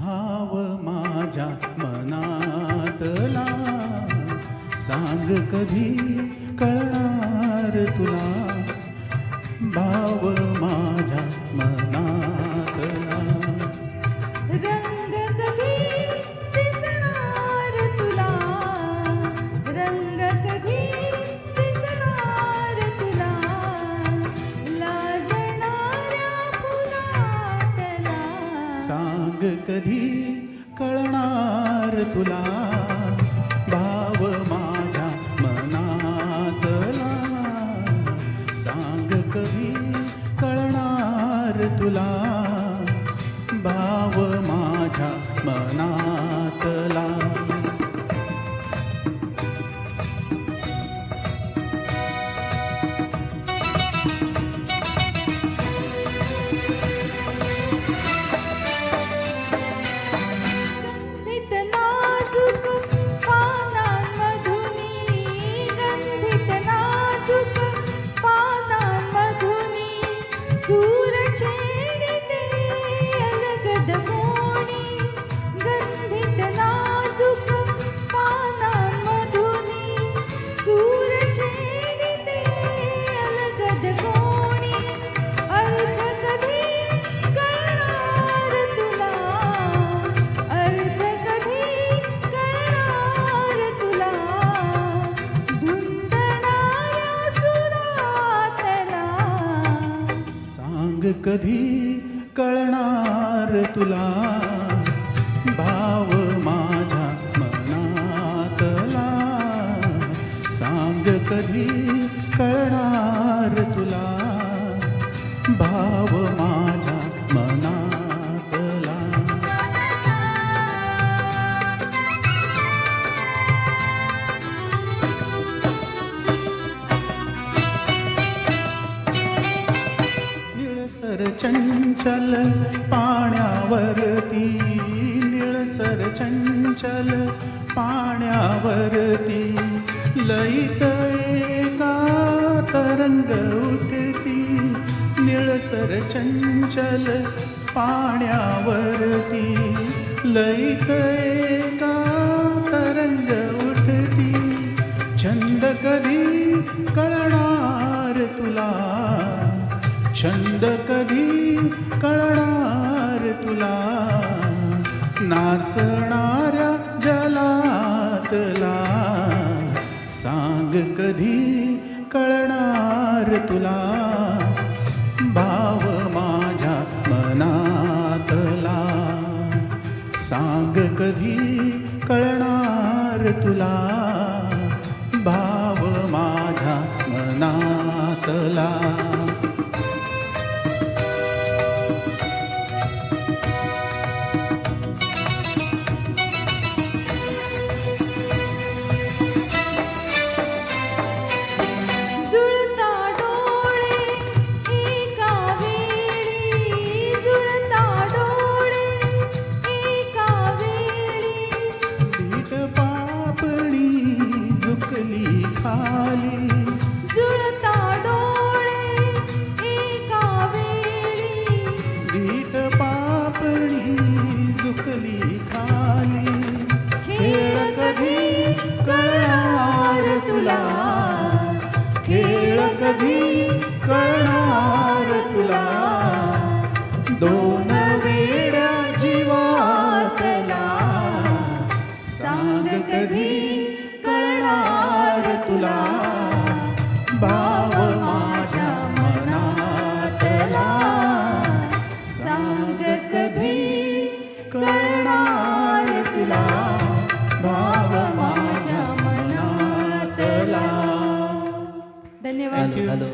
भाव माझ्या मनातला सांग कधी कळणार तुला. भाव माझ्या मनातला रंग कधी दिसणार तुला. रंग कधी दिसणार तुला. लाजणाऱ्या फुलातला सांग कधी कळणार तुला. भाव माझ्या मनातला सांग कधी कळणार तुला. भाव माझ्या मनातला गंधित नाजूक पानांमधुनी. गंधित नाजूक पानांमधुनी सूर छेडिते अलगद मोणी. गंधित नाजूक पानांमधुनी सूर छेडिते अलगद मोणी. अर्थ कधी कळणार तुला. अर्थ कधी कळणार तुला. धुंदणाऱ्या सुरातला सांग कधी कळणार तुला. भाव माझ्या मनातला सांग कधी कळणार तुला. भाव माझ्या मनातला निळसर चंचल पाण्यावरती. निळसर चंचल पाण्यावरती लईत एका तरंग उठती. निळसर चंचल पाण्यावरती लईत एका तरंग उठती. छंद कधी कळणार तुला. छंद कधी कळणार तुला. नाचणाऱ्या जलातला सांग कधी कळणार तुला. भाव माझ्या मनातला सांग कधी कळणार तुला. भाव माझ्या मनातला जुळता डोळे एका वेळी. जुळता डोळे एका वेळी. पीठ पापणी झुकली खाली. जुळता डोळे एका वेळी. पीठ पापणी झुकली खाली. खेळ कधी कळणार तुला. खेळ कधी कळणार तुला. दोन वेड्या जीवातला सांग कधी कळणार तुला. भाव माझ्या मनातला सांग कधी कळणार तुला. भाव माझ्या मनातला. धन्यवाद. Thank you.